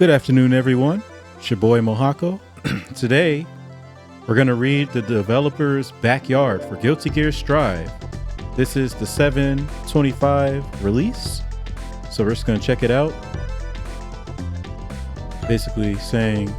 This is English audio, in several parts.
Good afternoon, everyone. It's your boy Mohako. Today, we're going to read the developer's backyard for Guilty Gear Strive. This is the 7/25 release, so we're just going to check it out. Basically saying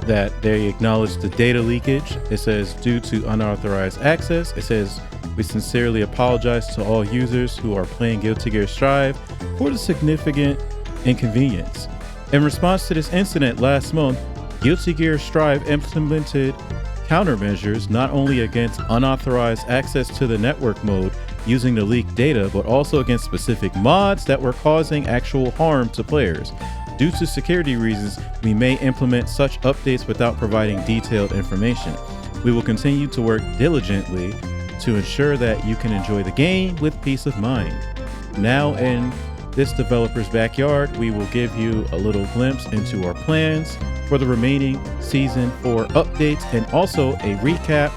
that they acknowledge the data leakage. It says, due to unauthorized access, it says, we sincerely apologize to all users who are playing Guilty Gear Strive for the significant inconvenience. In response to this incident last month, Guilty Gear Strive implemented countermeasures not only against unauthorized access to the network mode using the leaked data, but also against specific mods that were causing actual harm to players. Due to security reasons, we may implement such updates without providing detailed information. We will continue to work diligently to ensure that you can enjoy the game with peace of mind. Now in this developer's backyard, we will give you a little glimpse into our plans for the remaining Season 4 updates and also a recap,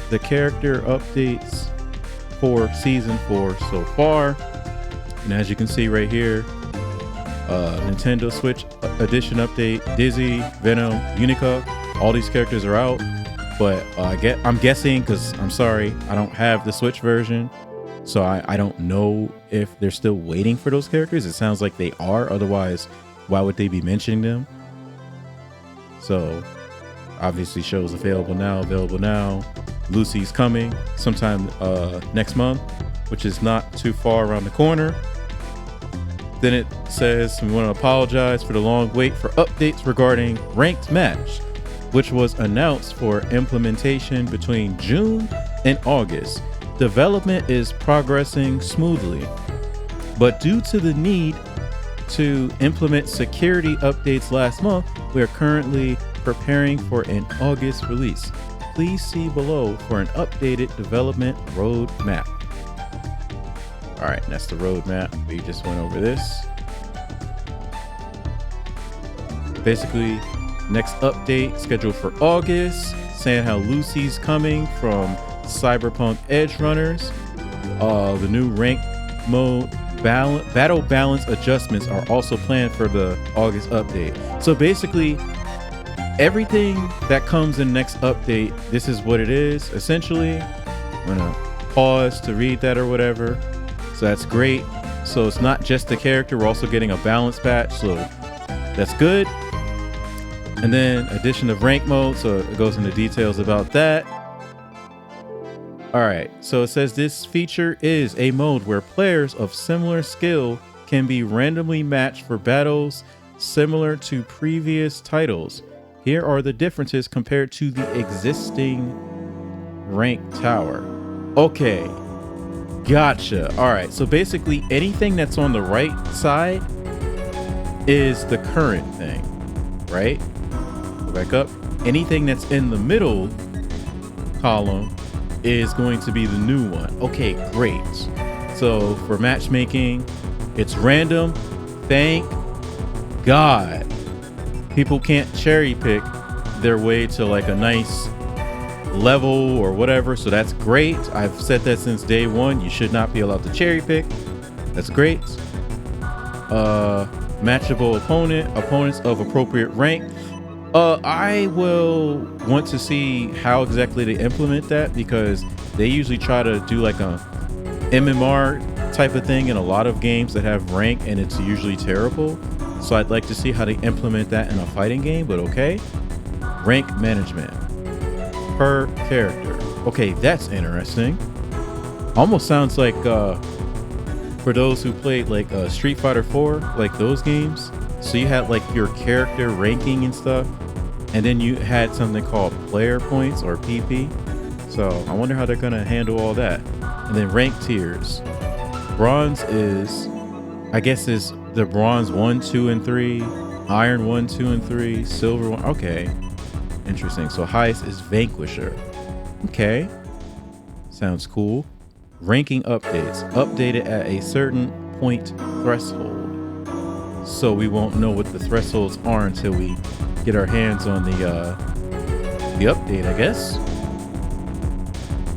the character updates for Season 4 so far. And as you can see right here, Nintendo Switch Edition update, Dizzy, Venom, Unica, all these characters are out. But I'm guessing, because I'm sorry, I don't have the Switch version, so I don't know if they're still waiting for those characters. It sounds like they are, otherwise why would they be mentioning them? So obviously shows available now. Lucy's coming sometime next month, which is not too far around the corner. Then it says we want to apologize for the long wait for updates regarding Ranked Match, which was announced for implementation between June and August. Development is progressing smoothly, but due to the need to implement security updates last month, we are currently preparing for an August release. Please see below for an updated development roadmap. All right, that's the roadmap. We just went over this. Basically, next update scheduled for August, saying how Lucy's coming from Cyberpunk Edge Runners. The new rank mode battle balance adjustments are also planned for the August update. So basically, everything that comes in next update, this is what it is. Essentially, I'm gonna pause to read that or whatever. So that's great. So it's not just the character, we're also getting a balance patch, so that's good. And then addition of rank mode, so it goes into details about that. All right, so it says this feature is a mode where players of similar skill can be randomly matched for battles similar to previous titles. Here are the differences compared to the existing rank tower. Okay, gotcha. All right, so basically anything that's on the right side is the current thing, right? Go back up. Anything that's in the middle column is going to be the new one. Okay, great. So for matchmaking, it's random. Thank God. People can't cherry pick their way to like a nice level or whatever, so that's great. I've said that since day one. You should not be allowed to cherry pick. That's great. Matchable opponents of appropriate rank. I will want to see how exactly they implement that, because they usually try to do like a MMR type of thing in a lot of games that have rank, and it's usually terrible. So I'd like to see how they implement that in a fighting game, but okay. Rank management per character. Okay, that's interesting. Almost sounds like for those who played like Street Fighter 4, like those games. So you had like your character ranking and stuff, and then you had something called player points or PP. So I wonder how they're gonna handle all that. And then rank tiers. Bronze is, I guess, is the bronze 1, 2, and 3, iron 1, 2, and 3, silver 1. Okay, interesting. So highest is Vanquisher. Okay, sounds cool. Ranking updates, updated at a certain point threshold. So we won't know what the thresholds are until we get our hands on the update, I guess.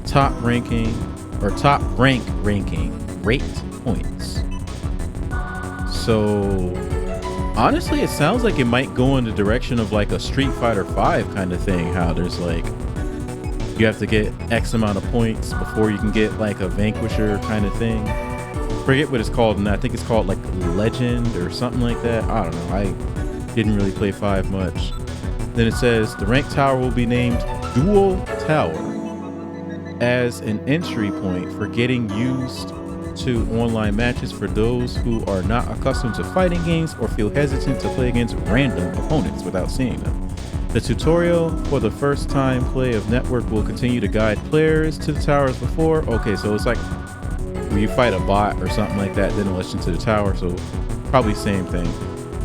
Top ranking or top rank ranking, rate points. So Honestly, it sounds like it might go in the direction of like a Street Fighter 5 kind of thing. How there's like you have to get X amount of points before you can get like a Vanquisher kind of thing. Forget what it's called, and I think it's called like Legend or something like that. I don't know. I didn't really play 5 much. Then it says the rank tower will be named Dual Tower as an entry point for getting used to online matches for those who are not accustomed to fighting games or feel hesitant to play against random opponents without seeing them. The tutorial for the first time play of Network will continue to guide players to the towers before. Okay, so it's like where you fight a bot or something like that, then it lets you to the tower, so probably same thing.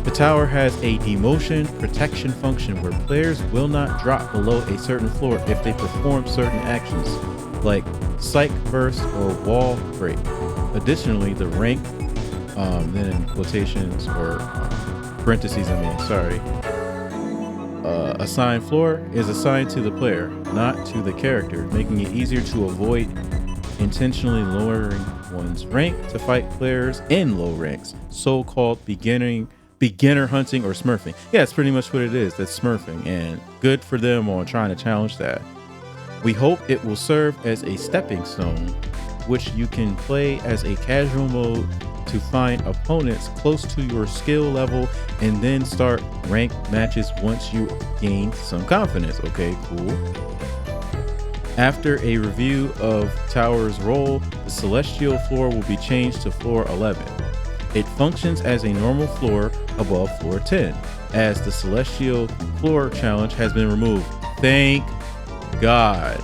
The tower has a demotion protection function where players will not drop below a certain floor if they perform certain actions, like Psych Burst or Wall Break. Additionally, the rank, then in quotations or parentheses, assigned floor is assigned to the player, not to the character, making it easier to avoid intentionally lowering one's rank to fight players in low ranks, so-called beginner hunting or smurfing. Yeah, it's pretty much what it is. That's smurfing, and good for them on trying to challenge that. We hope it will serve as a stepping stone, which you can play as a casual mode to find opponents close to your skill level and then start ranked matches once you gain some confidence. Okay, cool. After a review of Tower's role, the Celestial floor will be changed to floor 11. It functions as a normal floor above floor 10, as the Celestial floor challenge has been removed. Thank God.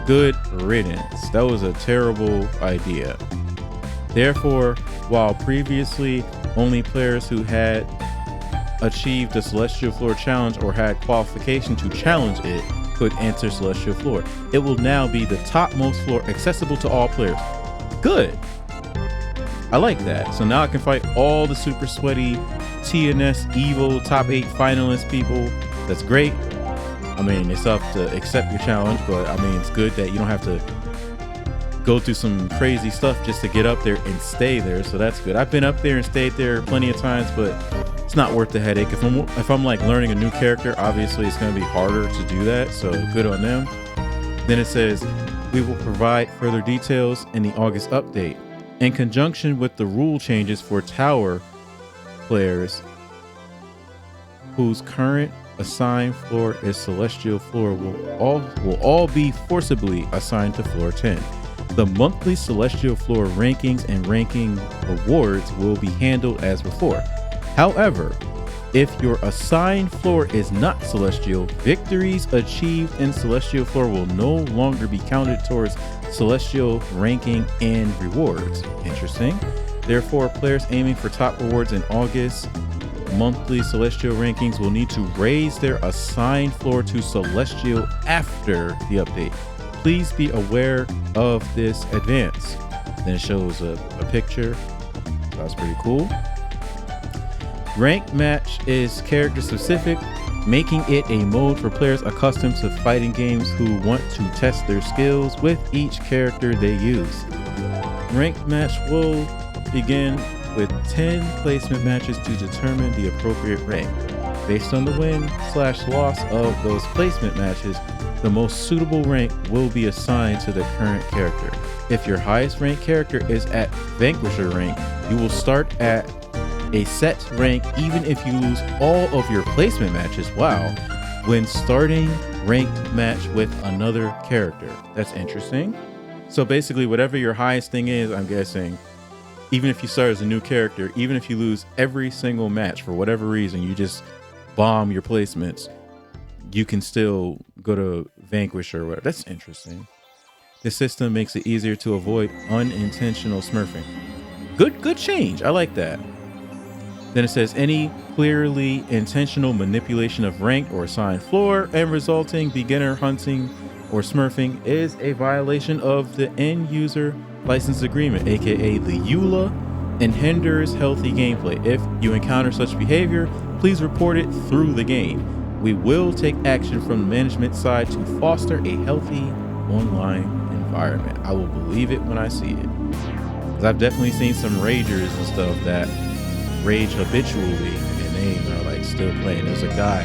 Good riddance. That was a terrible idea. Therefore, while previously only players who had achieved the Celestial Floor challenge or had qualification to challenge it could enter Celestial Floor, it will now be the topmost floor accessible to all players. Good. I like that. So now I can fight all the super sweaty TNS Evo top 8 finalist people. That's great. I mean, it's up to accept your challenge, but I mean, it's good that you don't have to go through some crazy stuff just to get up there and stay there. So that's good. I've been up there and stayed there plenty of times, but it's not worth the headache. If I'm like learning a new character, obviously it's going to be harder to do that. So good on them. Then it says, we will provide further details in the August update. In conjunction with the rule changes for tower players whose current assigned floor is Celestial Floor will all be forcibly assigned to floor 10. The monthly Celestial Floor rankings and ranking rewards will be handled as before. However, if your assigned floor is not Celestial, victories achieved in Celestial Floor will no longer be counted towards Celestial ranking and rewards. Interesting. Therefore, players aiming for top rewards in August monthly Celestial rankings will need to raise their assigned floor to Celestial after the update. Please be aware of this advance. Then it shows a picture. That's pretty cool. Ranked match is character specific, making it a mode for players accustomed to fighting games who want to test their skills with each character they use. Ranked match will begin with 10 placement matches to determine the appropriate rank. Based on the win/loss of those placement matches, the most suitable rank will be assigned to the current character. If your highest ranked character is at Vanquisher rank, you will start at a set rank even if you lose all of your placement matches. Wow. When starting ranked match with another character. That's interesting. So basically, whatever your highest thing is, I'm guessing, even if you start as a new character, even if you lose every single match for whatever reason, you just bomb your placements, you can still go to Vanquish or whatever. That's interesting. This system makes it easier to avoid unintentional smurfing. Good change. I like that. Then it says any clearly intentional manipulation of rank or assigned floor and resulting beginner hunting or smurfing is a violation of the end user license agreement, aka the EULA, and hinders healthy gameplay. If you encounter such behavior, please report it through the game. We will take action from the management side to foster a healthy online environment. I will believe it when I see it. Because I've definitely seen some ragers and stuff that rage habitually, and they are like still playing. There's a guy,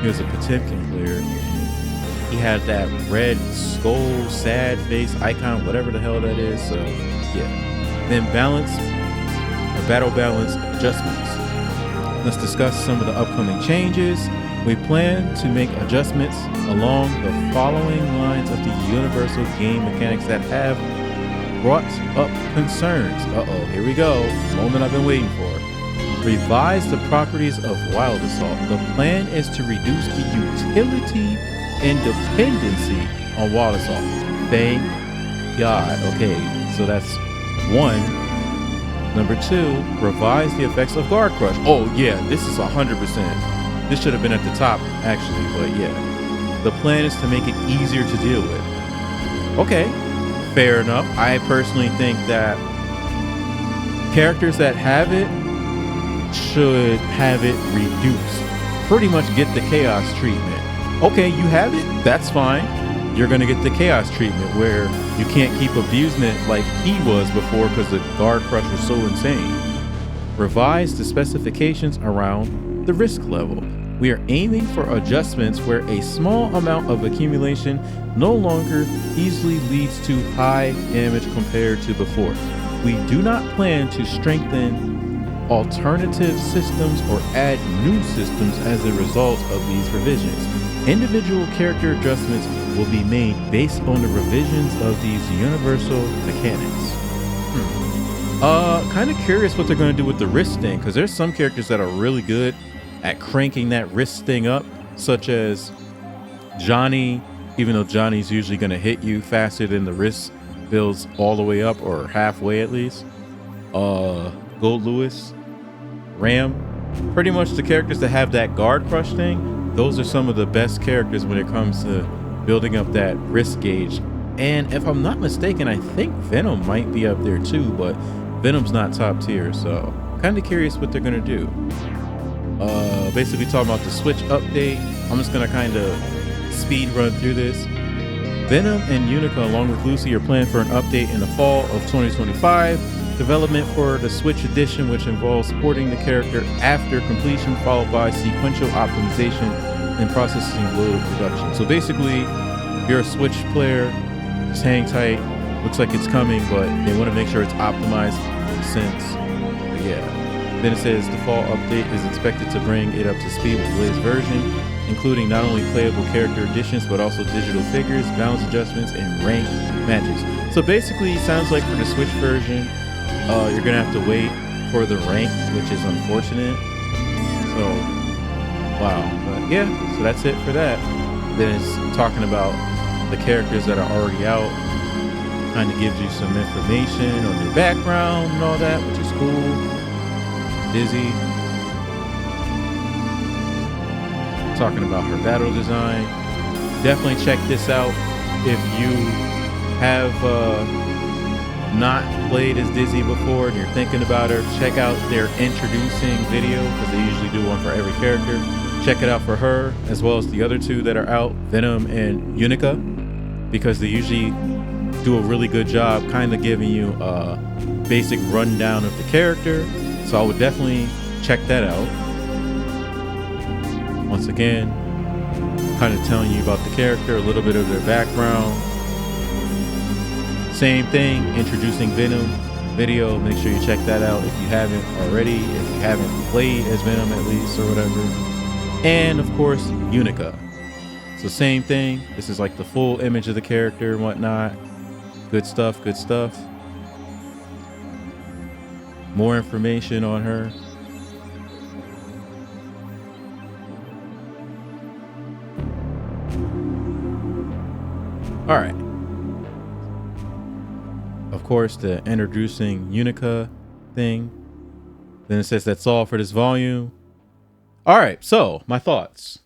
he was a Potemkin player. He had that red skull, sad face icon, whatever the hell that is. So yeah. Then balance, or battle balance adjustments. Let's discuss some of the upcoming changes. We plan to make adjustments along the following lines of the universal game mechanics that have brought up concerns. Here we go. Moment I've been waiting for. Revise the properties of Wild Assault. The plan is to reduce the utility and dependency on Wild Assault. Thank God. Okay, so that's one. Number two, revise the effects of Guard Crush. Oh yeah, this is 100%. This should have been at the top actually, but yeah. The plan is to make it easier to deal with. Okay, fair enough. I personally think that characters that have it should have it reduced. Pretty much get the chaos treatment. Okay, you have it, that's fine. You're gonna get the chaos treatment where you can't keep abusing it like he was before because the Guard Crush was so insane. Revise the specifications around the risk level. We are aiming for adjustments where a small amount of accumulation no longer easily leads to high damage compared to before. We do not plan to strengthen alternative systems or add new systems as a result of these revisions. Individual character adjustments will be made based on the revisions of these universal mechanics. Kind of curious what they're going to do with the wrist thing, because there's some characters that are really good at cranking that wrist thing up, such as Johnny, even though Johnny's usually going to hit you faster than the wrist builds all the way up, or halfway at least. Gold Lewis, Ram, pretty much the characters that have that Guard Crush thing, those are some of the best characters when it comes to building up that wrist gauge. And if I'm not mistaken, I think Venom might be up there too, but Venom's not top tier, so kind of curious what they're gonna do. Basically talking about the Switch update. I'm just gonna kind of speed run through this. Venom and Unica along with Lucy are planned for an update in the fall of 2025. Development for the Switch edition, which involves porting the character after completion, followed by sequential optimization and processing load reduction. So basically, if you're a Switch player, just hang tight. Looks like it's coming, but they want to make sure it's optimized. Makes sense. But yeah. Then it says the fall update is expected to bring it up to speed with the latest version, including not only playable character additions, but also digital figures, balance adjustments, and rank matches. So basically, it sounds like for the Switch version, you're gonna have to wait for the rank, which is unfortunate. So, wow. But yeah, so that's it for that. Then it's talking about the characters that are already out. Kind of gives you some information on their background and all that, which is cool. Dizzy. Talking about her battle design. Definitely check this out if you have not played as Dizzy before and you're thinking about her. Check out their introducing video, because they usually do one for every character. Check it out for her, as well as the other two that are out, Venom and Unica, because they usually do a really good job kind of giving you a basic rundown of the character. So I would definitely check that out. Once again, kind of telling you about the character, a little bit of their background. Same thing, introducing Venom video. Make sure you check that out if you haven't already, if you haven't played as Venom at least or whatever. And of course, Unica. So same thing. This is like the full image of the character and whatnot. Good stuff, good stuff. More information on her. All right. Of course, the introducing Unica thing. Then it says that's all for this volume. All right, so my thoughts.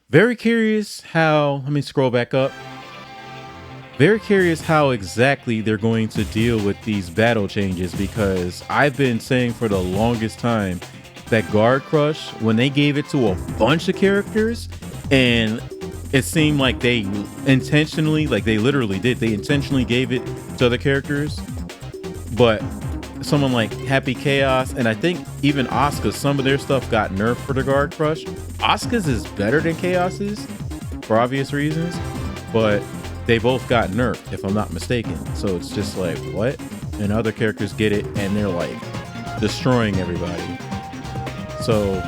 Very curious how, let me scroll back up. Very curious how exactly they're going to deal with these battle changes, because I've been saying for the longest time that Guard Crush, when they gave it to a bunch of characters, and it seemed like they intentionally, like they literally did, they intentionally gave it to other characters, but someone like Happy Chaos, and I think even Asuka, some of their stuff got nerfed for the Guard Crush. Asuka's is better than Chaos's for obvious reasons, but they both got nerfed, if I'm not mistaken. So it's just like, what? And other characters get it, and they're like destroying everybody. So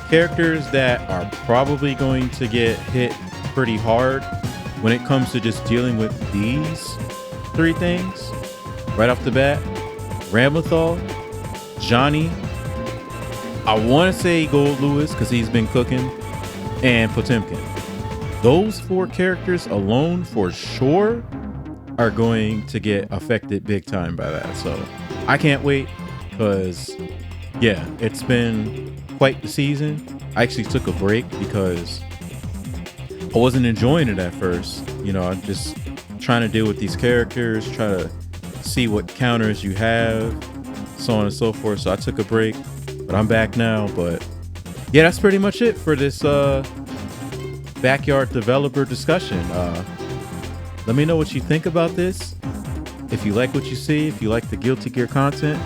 characters that are probably going to get hit pretty hard when it comes to just dealing with these three things right off the bat: Ramlethal, Johnny, I want to say Gold Lewis because he's been cooking, and Potemkin. Those four characters alone for sure are going to get affected big time by that. So I can't wait because, yeah, it's been quite the season. I actually took a break because I wasn't enjoying it at first. You know, I'm just trying to deal with these characters, try to see what counters you have, so on and so forth. So I took a break, but I'm back now. But yeah, that's pretty much it for this backyard developer discussion. Let me know what you think about this. If you like what you see, if you like the Guilty Gear content,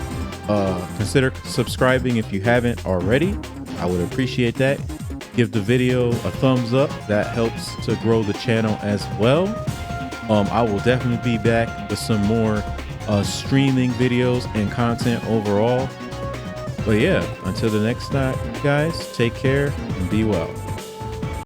consider subscribing if you haven't already. I would appreciate that. Give the video a thumbs up. That helps to grow the channel as well. I will definitely be back with some more streaming videos and content overall. But yeah, until the next time, guys, take care and be well.